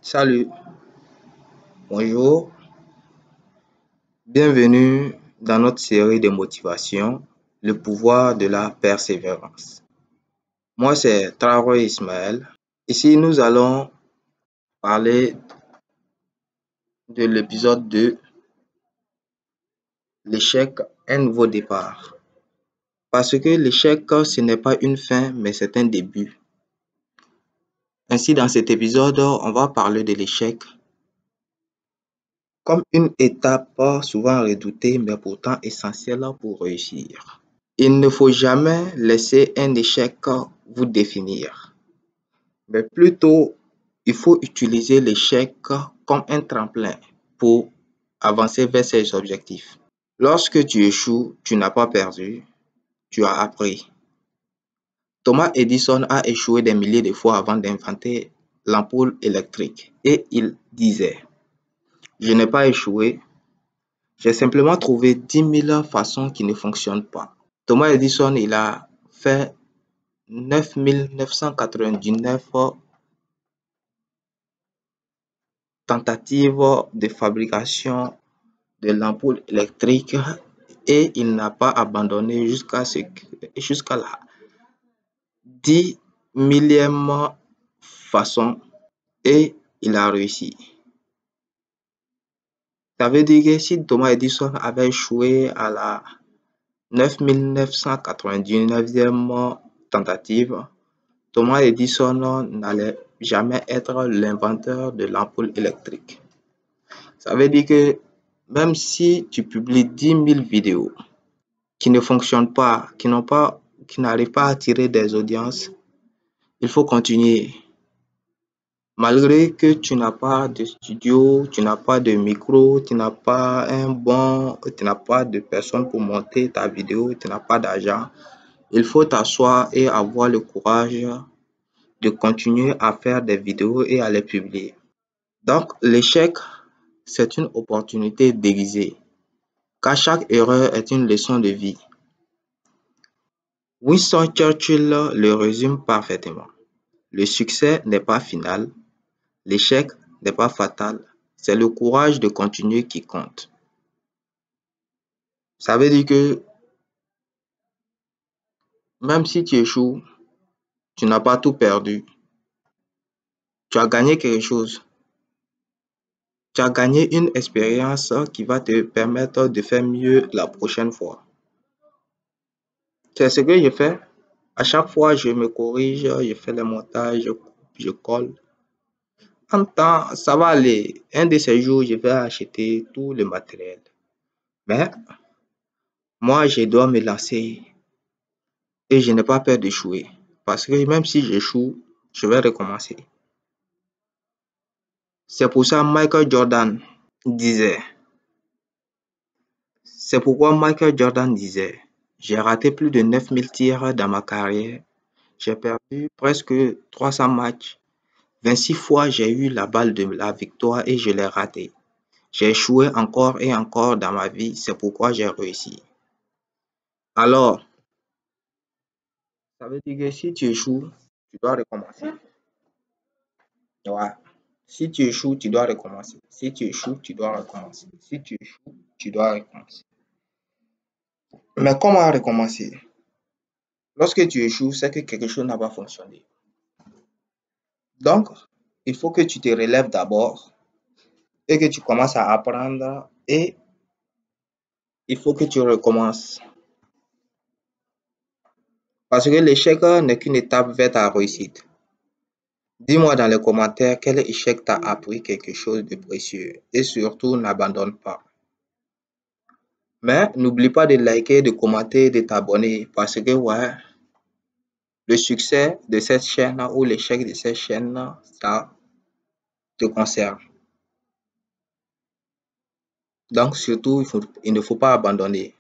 Salut, bonjour, bienvenue dans notre série de motivation, le pouvoir de la persévérance. Moi, c'est Traoré Ismaël. Ici, nous allons parler de l'épisode 2, l'échec, un nouveau départ. Parce que l'échec, ce n'est pas une fin, mais c'est un début. Ainsi, dans cet épisode, on va parler de l'échec comme une étape souvent redoutée, mais pourtant essentielle pour réussir. Il ne faut jamais laisser un échec vous définir, mais plutôt il faut utiliser l'échec comme un tremplin pour avancer vers ses objectifs. Lorsque tu échoues, tu n'as pas perdu, tu as appris. Thomas Edison a échoué des milliers de fois avant d'inventer l'ampoule électrique et il disait: je n'ai pas échoué, j'ai simplement trouvé 10 000 façons qui ne fonctionnent pas. Thomas Edison, il a fait 9 999 tentatives de fabrication de l'ampoule électrique et il n'a pas abandonné jusqu'à la 10 millième façon et il a réussi. Ça veut dire que si Thomas Edison avait échoué à la 9999e tentative, Thomas Edison n'allait jamais être l'inventeur de l'ampoule électrique. Ça veut dire que même si tu publies 10 000 vidéos qui ne fonctionnent pas, qui n'arrivent pas à attirer des audiences, il faut continuer. Malgré que tu n'as pas de studio, tu n'as pas de micro, tu n'as pas de personne pour monter ta vidéo, tu n'as pas d'argent, il faut t'asseoir et avoir le courage de continuer à faire des vidéos et à les publier. Donc, l'échec, c'est une opportunité déguisée, car chaque erreur est une leçon de vie. Winston Churchill le résume parfaitement. Le succès n'est pas final, l'échec n'est pas fatal, c'est le courage de continuer qui compte. Ça veut dire que même si tu échoues, tu n'as pas tout perdu. Tu as gagné quelque chose. Tu as gagné une expérience qui va te permettre de faire mieux la prochaine fois. C'est ce que je fais. À chaque fois, je me corrige, je fais le montage, je colle. En temps, ça va aller. Un de ces jours, je vais acheter tout le matériel. Mais moi, je dois me lancer et je n'ai pas peur d'échouer. Parce que même si j'échoue, je vais recommencer. C'est pour ça Michael Jordan disait, c'est pourquoi Michael Jordan disait, j'ai raté plus de 9000 tirs dans ma carrière. J'ai perdu presque 300 matchs. 26 fois, j'ai eu la balle de la victoire et je l'ai ratée. J'ai échoué encore et encore dans ma vie, c'est pourquoi j'ai réussi. Alors, ça veut dire que si tu échoues, tu dois recommencer. Ouais. Si tu échoues, tu dois recommencer. Si tu échoues, tu dois recommencer. Si tu échoues, tu dois recommencer. Mais comment recommencer? Lorsque tu échoues, c'est que quelque chose n'a pas fonctionné. Donc, il faut que tu te relèves d'abord et que tu commences à apprendre et il faut que tu recommences. Parce que l'échec n'est qu'une étape vers ta réussite. Dis-moi dans les commentaires quel échec t'a appris quelque chose de précieux et surtout n'abandonne pas. Mais n'oublie pas de liker, de commenter, de t'abonner parce que ouais, le succès de cette chaîne ou l'échec de cette chaîne, ça te concerne. Donc surtout, il ne faut pas abandonner.